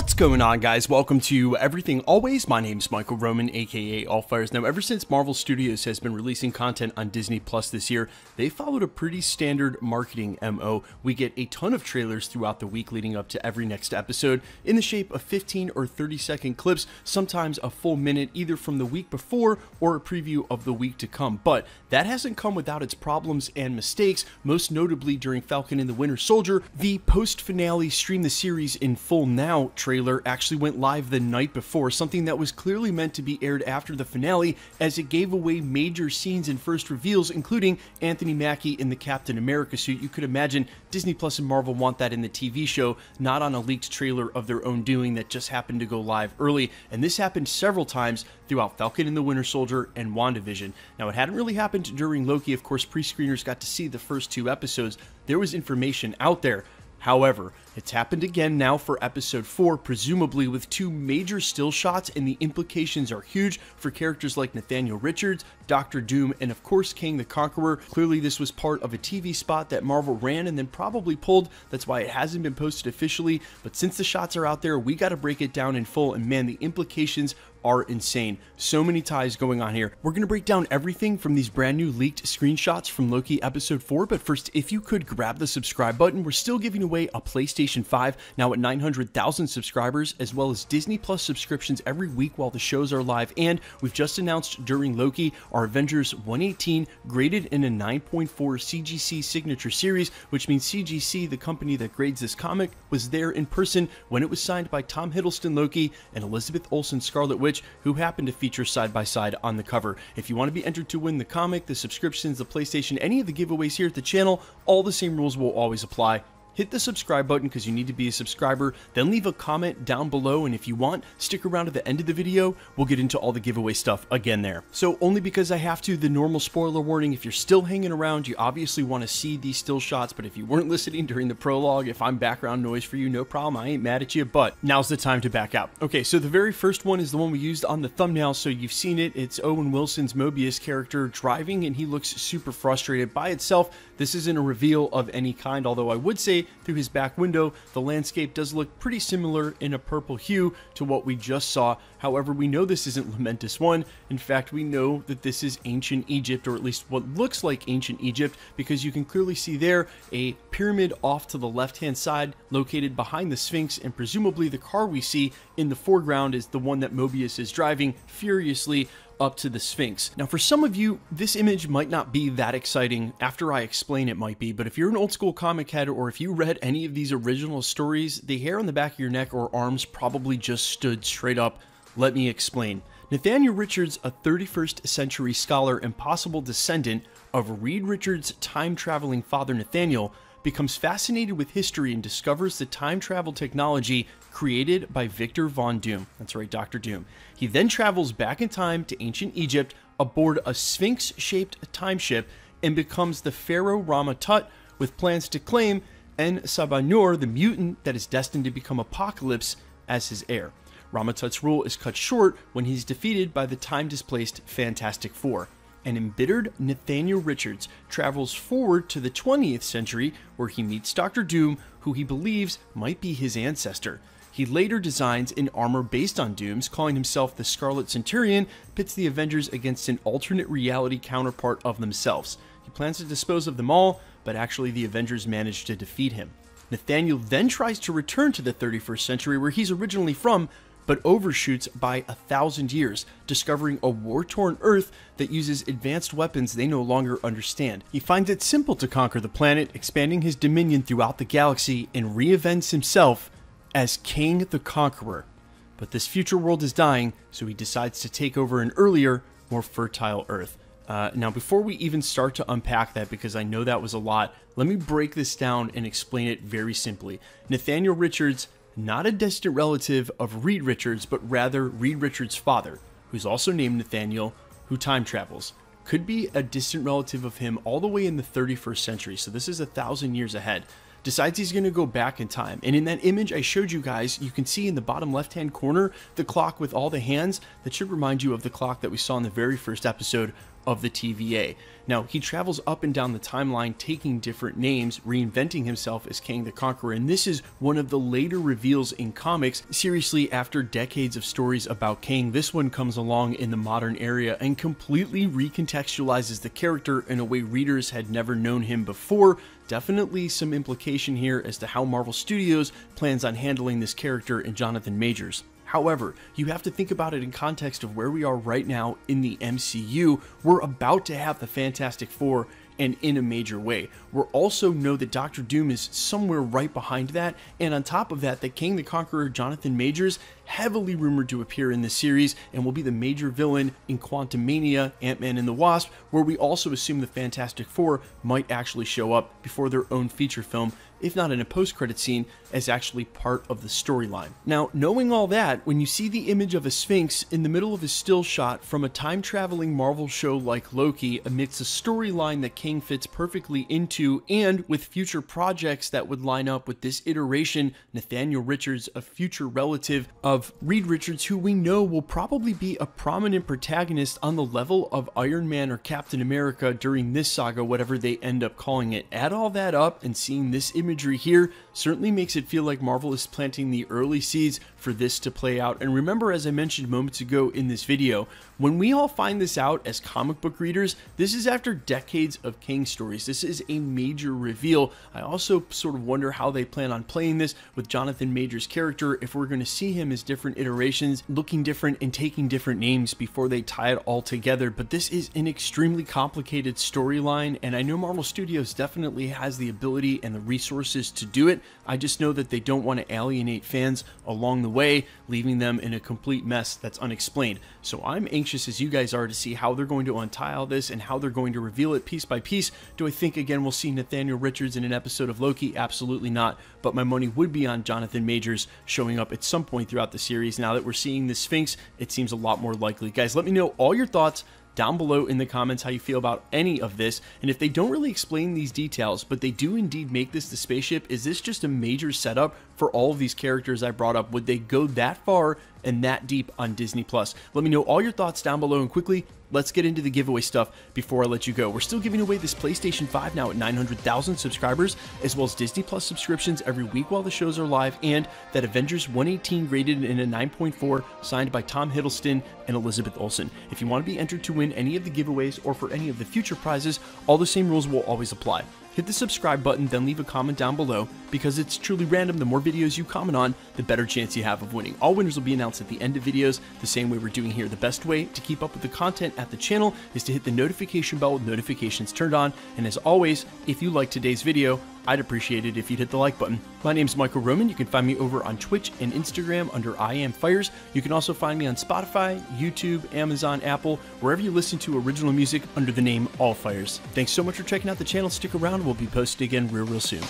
What's going on, guys? Welcome to Everything Always. My name's Michael Roman, aka Allfires. Now, ever since Marvel Studios has been releasing content on Disney Plus this year, they followed a pretty standard marketing MO. We get a ton of trailers throughout the week leading up to every next episode in the shape of 15 or 30-second clips, sometimes a full minute, either from the week before or a preview of the week to come. But that hasn't come without its problems and mistakes, most notably during Falcon and the Winter Soldier. The post-finale Stream the Series in Full Now trailer actually went live the night before, something that was clearly meant to be aired after the finale, as it gave away major scenes and first reveals, including Anthony Mackie in the Captain America suit. You could imagine Disney Plus and Marvel want that in the TV show, not on a leaked trailer of their own doing that just happened to go live early. And this happened several times throughout Falcon and the Winter Soldier and WandaVision. Now, it hadn't really happened during Loki. Of course, pre-screeners got to see the first two episodes. There was information out there. However, it's happened again now for episode 4, presumably with two major still shots, and the implications are huge for characters like Nathaniel Richards, Doctor Doom, and of course Kang the Conqueror. Clearly this was part of a TV spot that Marvel ran and then probably pulled. That's why it hasn't been posted officially, but since the shots are out there, we got to break it down in full, and man, the implications are insane. So many ties going on here. We're going to break down everything from these brand new leaked screenshots from Loki episode 4, but first, if you could grab the subscribe button. We're still giving away a PlayStation 5 now at 900,000 subscribers, as well as Disney Plus subscriptions every week while the shows are live. And we've just announced during Loki our Avengers 118 graded in a 9.4 CGC signature series, which means CGC, the company that grades this comic, was there in person when it was signed by Tom Hiddleston Loki and Elizabeth Olsen Scarlet Witch, who happened to feature side by side on the cover. If you want to be entered to win the comic, the subscriptions, the PlayStation, any of the giveaways here at the channel, all the same rules will always apply. Hit the subscribe button because you need to be a subscriber, then leave a comment down below, and if you want, stick around to the end of the video. We'll get into all the giveaway stuff again there. So only because I have to, the normal spoiler warning: if you're still hanging around, you obviously want to see these still shots, but if you weren't listening during the prologue, if I'm background noise for you, no problem, I ain't mad at you, but now's the time to back out. Okay, so the very first one is the one we used on the thumbnail, so you've seen it. It's Owen Wilson's Mobius character driving, and he looks super frustrated by itself. This isn't a reveal of any kind, although I would say through his back window, the landscape does look pretty similar in a purple hue to what we just saw. However, we know this isn't Lamentus 1. In fact, we know that this is ancient Egypt, or at least what looks like ancient Egypt, because you can clearly see there a pyramid off to the left-hand side located behind the Sphinx, and presumably the car we see in the foreground is the one that Mobius is driving furiously up to the Sphinx. Now, for some of you, this image might not be that exciting. After I explain, it might be, but if you're an old school comic head, or if you read any of these original stories, the hair on the back of your neck or arms probably just stood straight up. Let me explain. Nathaniel Richards, a 31st century scholar and possible descendant of Reed Richards' time-traveling father Nathaniel, becomes fascinated with history and discovers the time travel technology created by Victor Von Doom. That's right, Dr. Doom. He then travels back in time to ancient Egypt aboard a Sphinx-shaped time ship and becomes the Pharaoh Rama-Tut, with plans to claim En-Sabanur, the mutant that is destined to become Apocalypse, as his heir. Rama-Tut's rule is cut short when he's defeated by the time-displaced Fantastic Four. An embittered Nathaniel Richards travels forward to the 20th century, where he meets Dr. Doom, who he believes might be his ancestor. He later designs an armor based on Doom's, calling himself the Scarlet Centurion, pits the Avengers against an alternate reality counterpart of themselves. He plans to dispose of them all, but actually the Avengers manage to defeat him. Nathaniel then tries to return to the 31st century, where he's originally from, but overshoots by 1,000 years, discovering a war-torn Earth that uses advanced weapons they no longer understand. He finds it simple to conquer the planet, expanding his dominion throughout the galaxy, and reinvents himself as Kang the Conqueror. But this future world is dying, so he decides to take over an earlier, more fertile Earth. Now, before we even start to unpack that, because I know that was a lot, let me break this down and explain it very simply. Nathaniel Richards, not a distant relative of Reed Richards, but rather Reed Richards' father, who's also named Nathaniel, who time travels. Could be a distant relative of him all the way in the 31st century, so this is 1,000 years ahead. Decides he's going to go back in time, and in that image I showed you guys, you can see in the bottom left-hand corner the clock with all the hands. That should remind you of the clock that we saw in the very first episode of the TVA. Now, he travels up and down the timeline, taking different names, reinventing himself as Kang the Conqueror, and this is one of the later reveals in comics. Seriously, after decades of stories about Kang, this one comes along in the modern era and completely recontextualizes the character in a way readers had never known him before. Definitely some implication here as to how Marvel Studios plans on handling this character in Jonathan Majors. However, you have to think about it in context of where we are right now in the MCU. We're about to have the Fantastic Four, and in a major way. We'll also know that Doctor Doom is somewhere right behind that, and on top of that, that Kang the Conqueror Jonathan Majors, heavily rumored to appear in this series and will be the major villain in Quantumania, Ant-Man and the Wasp, where we also assume the Fantastic Four might actually show up before their own feature film, if not in a post-credit scene, as actually part of the storyline. Now, knowing all that, when you see the image of a Sphinx in the middle of a still shot from a time-traveling Marvel show like Loki amidst a storyline that Kang fits perfectly into, and with future projects that would line up with this iteration, Nathaniel Richards, a future relative of Reed Richards, who we know will probably be a prominent protagonist on the level of Iron Man or Captain America during this saga, whatever they end up calling it. Add all that up, and seeing this imagery here certainly makes it feel like Marvel is planting the early seeds for this to play out. And remember, as I mentioned moments ago in this video, when we all find this out as comic book readers, this is after decades of Kang stories. This is a major reveal. I also sort of wonder how they plan on playing this with Jonathan Majors' character, if we're going to see him as different iterations, looking different and taking different names before they tie it all together. But this is an extremely complicated storyline, and I know Marvel Studios definitely has the ability and the resources to do it. I just know that they don't want to alienate fans along the way, leaving them in a complete mess that's unexplained. So I'm anxious as you guys are to see how they're going to untie all this and how they're going to reveal it piece by piece. Do I think, again, we'll see Nathaniel Richards in an episode of Loki? Absolutely not. But my money would be on Jonathan Majors showing up at some point throughout the series. Now that we're seeing the Sphinx, it seems a lot more likely. Guys, let me know all your thoughts down below in the comments how you feel about any of this, and if they don't really explain these details, but they do indeed make this the spaceship, is this just a major setup for all of these characters I brought up? Would they go that far and that deep on Disney Plus? Let me know all your thoughts down below, and quickly, let's get into the giveaway stuff before I let you go. We're still giving away this PlayStation 5 now at 900,000 subscribers, as well as Disney Plus subscriptions every week while the shows are live, and that Avengers 118 rated in a 9.4 signed by Tom Hiddleston and Elizabeth Olsen. If you want to be entered to win any of the giveaways or for any of the future prizes, all the same rules will always apply. Hit the subscribe button, then leave a comment down below, because it's truly random. The more videos you comment on, the better chance you have of winning. All winners will be announced at the end of videos, the same way we're doing here. The best way to keep up with the content at the channel is to hit the notification bell with notifications turned on. And as always, if you liked today's video, I'd appreciate it if you'd hit the like button. My name's Michael Roman. You can find me over on Twitch and Instagram under I Am Fires. You can also find me on Spotify, YouTube, Amazon, Apple, wherever you listen to original music under the name All Fires. Thanks so much for checking out the channel. Stick around. We'll be posting again real soon.